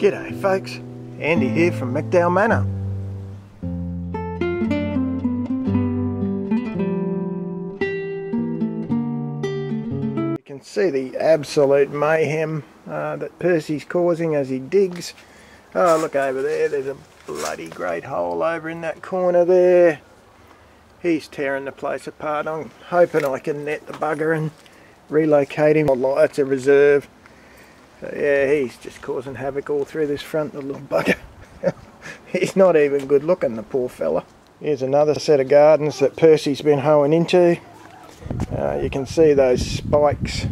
G'day folks, Andy here from McDowall Manor. You can see the absolute mayhem that Percy's causing as he digs. Oh, look over there, there's a bloody great hole over in that corner there. He's tearing the place apart. I'm hoping I can net the bugger and relocate him. It's a reserve. So yeah, he's just causing havoc all through this front, the little bugger. He's not even good looking, the poor fella. Here's another set of gardens that Percy's been hoeing into. You can see those spikes,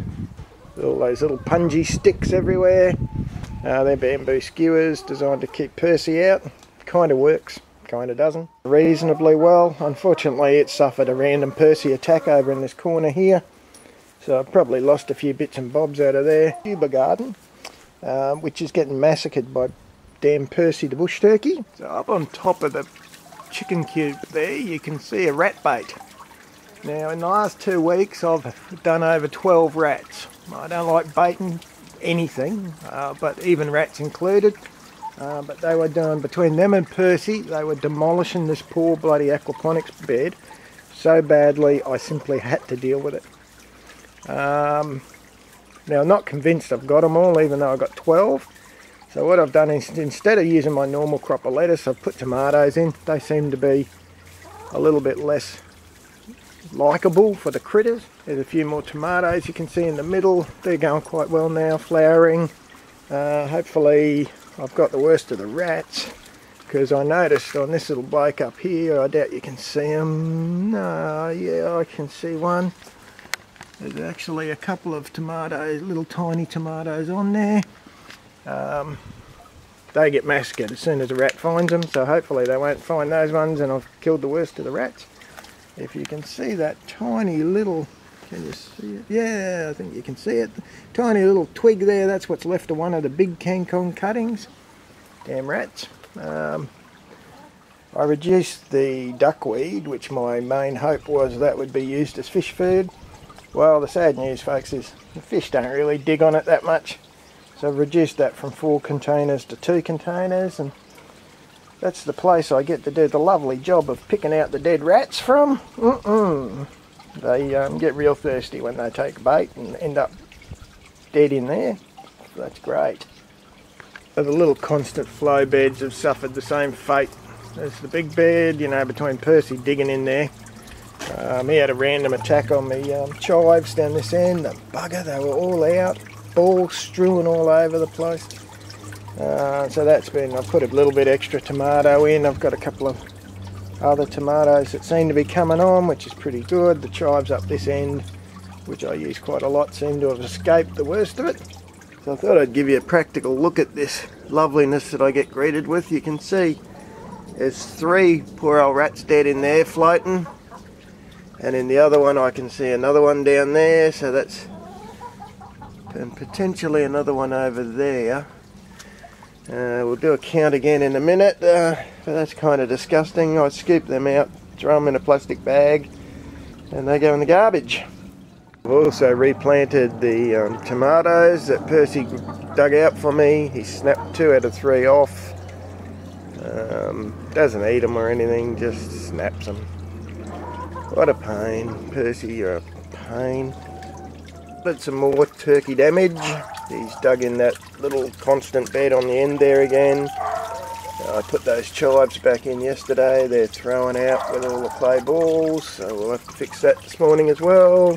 all those little pungy sticks everywhere. They're bamboo skewers designed to keep Percy out. Kind of works, kind of doesn't. Reasonably well. Unfortunately, it suffered a random Percy attack over in this corner here. So I've probably lost a few bits and bobs out of there. Tuber garden, which is getting massacred by damn Percy the bush turkey. So up on top of the chicken coop there, you can see a rat bait. Now in the last 2 weeks I've done over 12 rats. I don't like baiting anything, but even rats included. But they were doing, between them and Percy, they were demolishing this poor bloody aquaponics bed so badly I simply had to deal with it. Now I'm not convinced I've got them all, even though I've got 12. So what I've done is, instead of using my normal crop of lettuce, I've put tomatoes in. They seem to be a little bit less likeable for the critters. There's a few more tomatoes you can see in the middle. They're going quite well now, flowering. Hopefully I've got the worst of the rats, because I noticed on this little bloke up here, I doubt you can see them. No, yeah, I can see one. There's actually a couple of tomatoes, little tiny tomatoes on there. They get massacred as soon as a rat finds them, so hopefully they won't find those ones and I've killed the worst of the rats. If you can see that tiny little, can you see it? Yeah, I think you can see it. Tiny little twig there, that's what's left of one of the big Cancon cuttings. Damn rats. I reduced the duckweed, which my main hope was that would be used as fish food. Well, the sad news, folks, is the fish don't really dig on it that much. So I've reduced that from 4 containers to 2 containers, and that's the place I get to do the lovely job of picking out the dead rats from. They get real thirsty when they take bait and end up dead in there. That's great. So the little constant flow beds have suffered the same fate as the big bed, you know, between Percy digging in there. He had a random attack on the chives down this end. The bugger, they were all out, balls strewn all over the place. So that's been, I've put a little bit extra tomato in. I've got a couple of other tomatoes that seem to be coming on, which is pretty good. The chives up this end, which I use quite a lot, seem to have escaped the worst of it. So I thought I'd give you a practical look at this loveliness that I get greeted with. You can see there's 3 poor old rats dead in there floating. And in the other one I can see another one down there, so that's, and potentially another one over there. We'll do a count again in a minute, but that's kind of disgusting. I scoop them out, throw them in a plastic bag, and they go in the garbage. I've also replanted the tomatoes that Percy dug out for me. He snapped 2 out of 3 off. Doesn't eat them or anything, just snaps them. What a pain, Percy, you're a pain. Did some more turkey damage. He's dug in that little constant bed on the end there again. I put those chives back in yesterday. They're throwing out with all the clay balls, so we'll have to fix that this morning as well.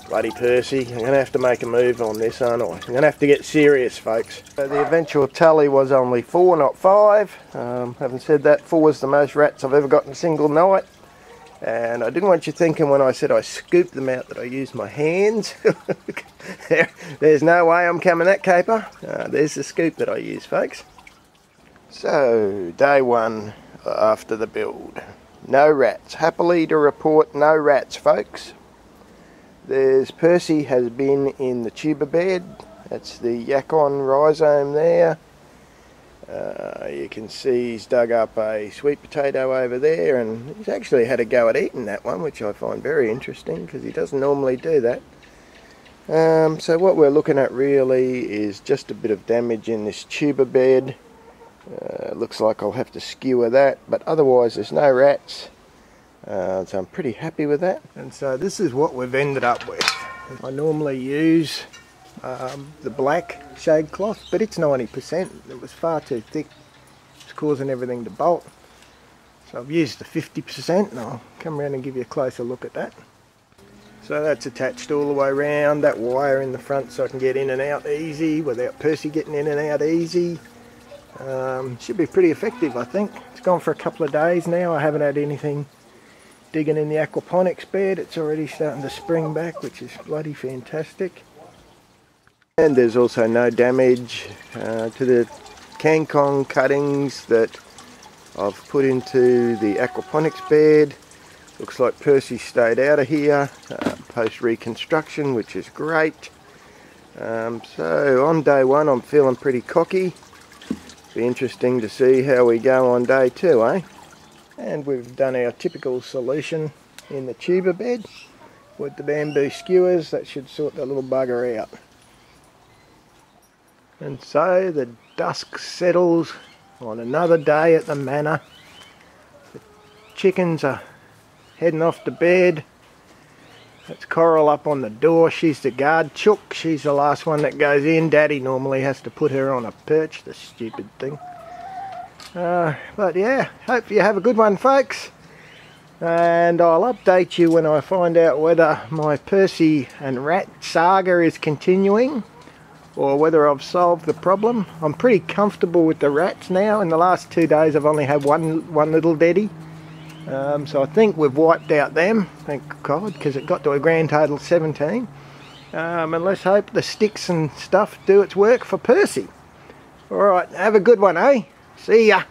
Bloody Percy, I'm going to have to make a move on this, aren't I? I'm going to have to get serious, folks. So the eventual tally was only 4, not 5. Having said that, 4 was the most rats I've ever got in a single night. And I didn't want you thinking when I said I scooped them out that I used my hands. There's no way I'm coming that caper. There's the scoop that I use, folks. So, day 1 after the build. No rats. Happily to report no rats, folks. There's Percy has been in the tuber bed. That's the Yacon rhizome there. You can see he's dug up a sweet potato over there, and he's actually had a go at eating that one, which I find very interesting because he doesn't normally do that. So what we're looking at really is just a bit of damage in this tuber bed. Looks like I'll have to skewer that, but otherwise there's no rats. So I'm pretty happy with that. And so this is what we've ended up with. I normally use the black shade cloth, but it's 90%. It was far too thick. It's causing everything to bolt. So I've used the 50%, and I'll come around and give you a closer look at that. So that's attached all the way around, that wire in the front so I can get in and out easy without Percy getting in and out easy. Should be pretty effective, I think. It's gone for a couple of days now. I haven't had anything digging in the aquaponics bed. It's already starting to spring back, which is bloody fantastic. And there's also no damage to the Kangkong cuttings that I've put into the aquaponics bed. Looks like Percy stayed out of here post reconstruction, which is great. So on day one I'm feeling pretty cocky. Be interesting to see how we go on day two, eh? And we've done our typical solution in the tuber bed with the bamboo skewers. That should sort the little bugger out. And so the dusk settles on another day at the manor. The chickens are heading off to bed. That's Coral up on the door. She's the guard chook. She's the last one that goes in. Daddy normally has to put her on a perch, the stupid thing. But yeah, hope you have a good one, folks. And I'll update you when I find out whether my Percy and rat saga is continuing or whether I've solved the problem. I'm pretty comfortable with the rats now. In the last 2 days I've only had one little deady. So I think we've wiped out them, thank God, because it got to a grand total of 17. And let's hope the sticks and stuff do its work for Percy. Alright, have a good one, eh? See ya!